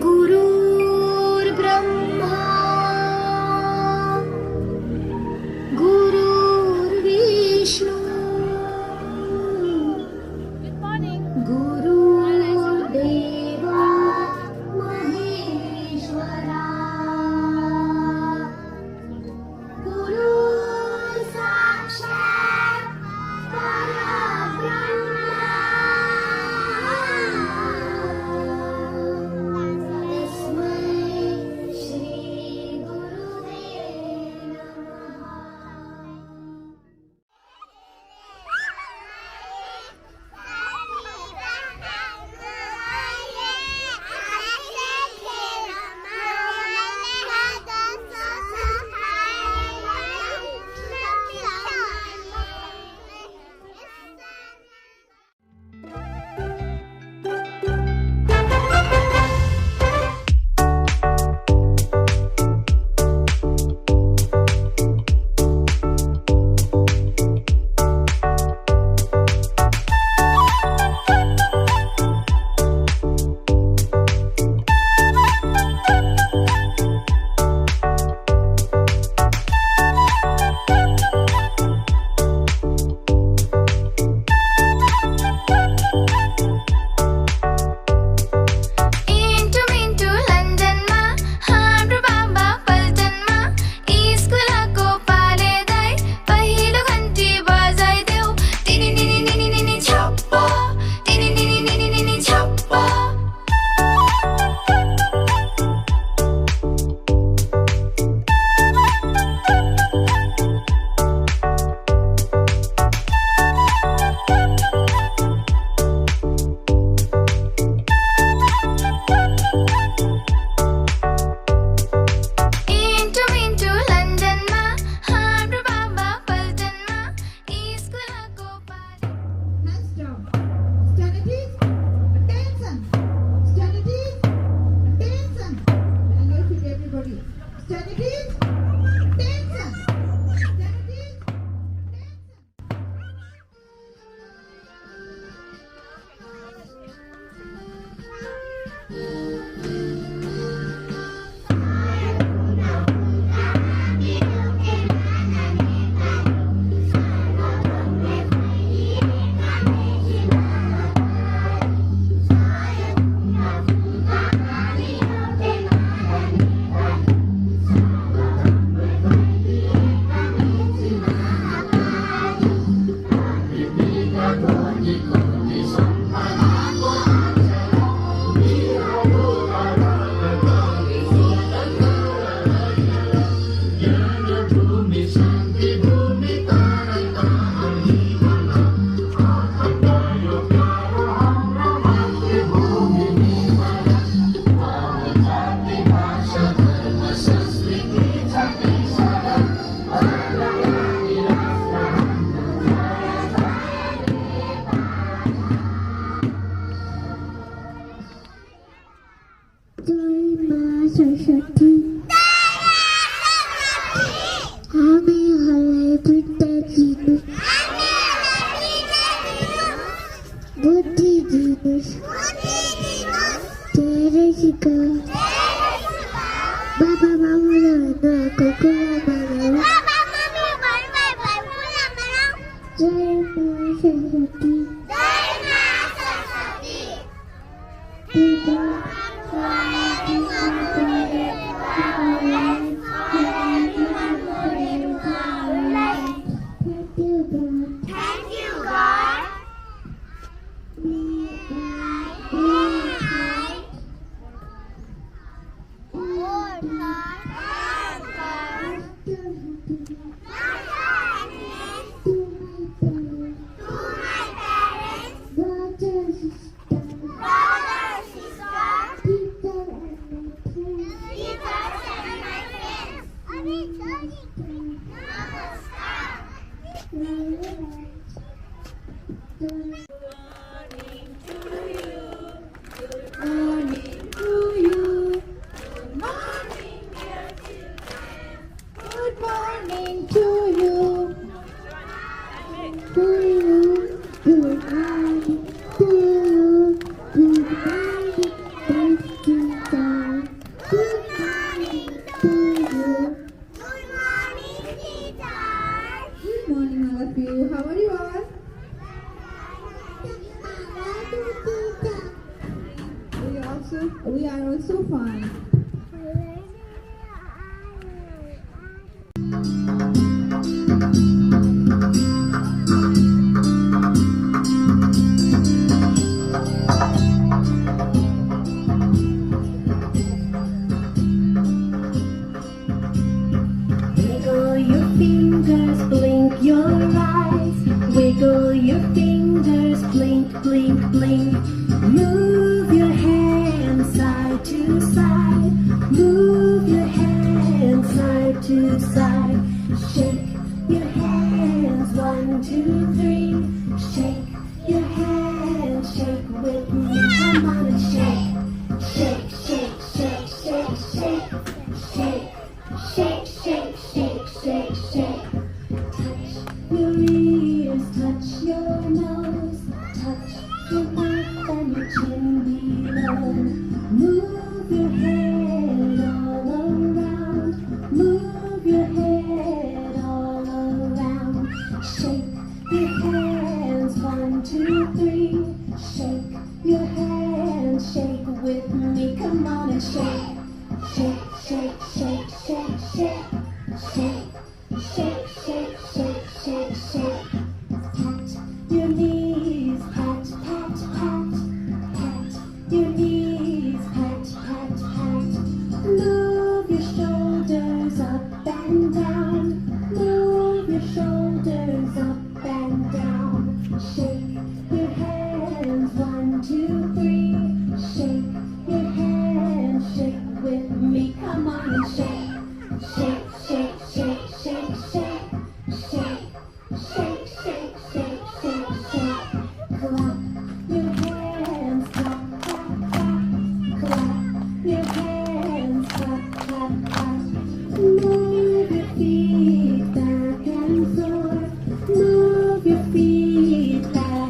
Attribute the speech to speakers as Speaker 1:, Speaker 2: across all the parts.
Speaker 1: गुरुर् ब्रह्मा गुरुर्विष्णू गुरुर्देवा महेश्वरा गुरु साक्षात् सरस्वती आम्ही हलय विद्यार्थी बुद्धी दिवस तेरे शिका बाबा मामा ना कोकोला मामा जय मां Saraswati
Speaker 2: you. How are you all? We are also fine.
Speaker 3: Wiggle your fingers, blink your eyes. Wiggle your fingers, blink, blink, blink. Move your hands side to side. Move your hands side to side. Shake your hands, 1, 2, 3. Shake your hands, shake with me. Come on and shake. Shake, shake, shake, shake, shake. Shake, shake, shake, shake, shake, shake. Touch your ears, touch your nose. Touch your mouth and your chin below. Move your head all around. Move your head all around. Shake your hands, 1, 2, 3. Shake your hands, shake with me. Come on and shake. Shake, shake, shake, shake, shake. Shake, shake, shake, shake, shake, shake. Pat your knees, pat, pat, pat. Pat your knees, pat, pat, pat. Move your shoulders up and down. Move your shoulders up and down. Shake your hands, 1, 2, 3. Shake your hands, shake with me. Come on and shake. Shake, shake, shake, shake, shake. Shake, shake, shake, shake, shake, shake. Clap your hands, clap, clap, clap. Clap your hands, clap, clap, clap. Move your feet back and forth. Move your feet back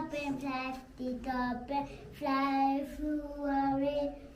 Speaker 1: up in plastic up and fly through a rain.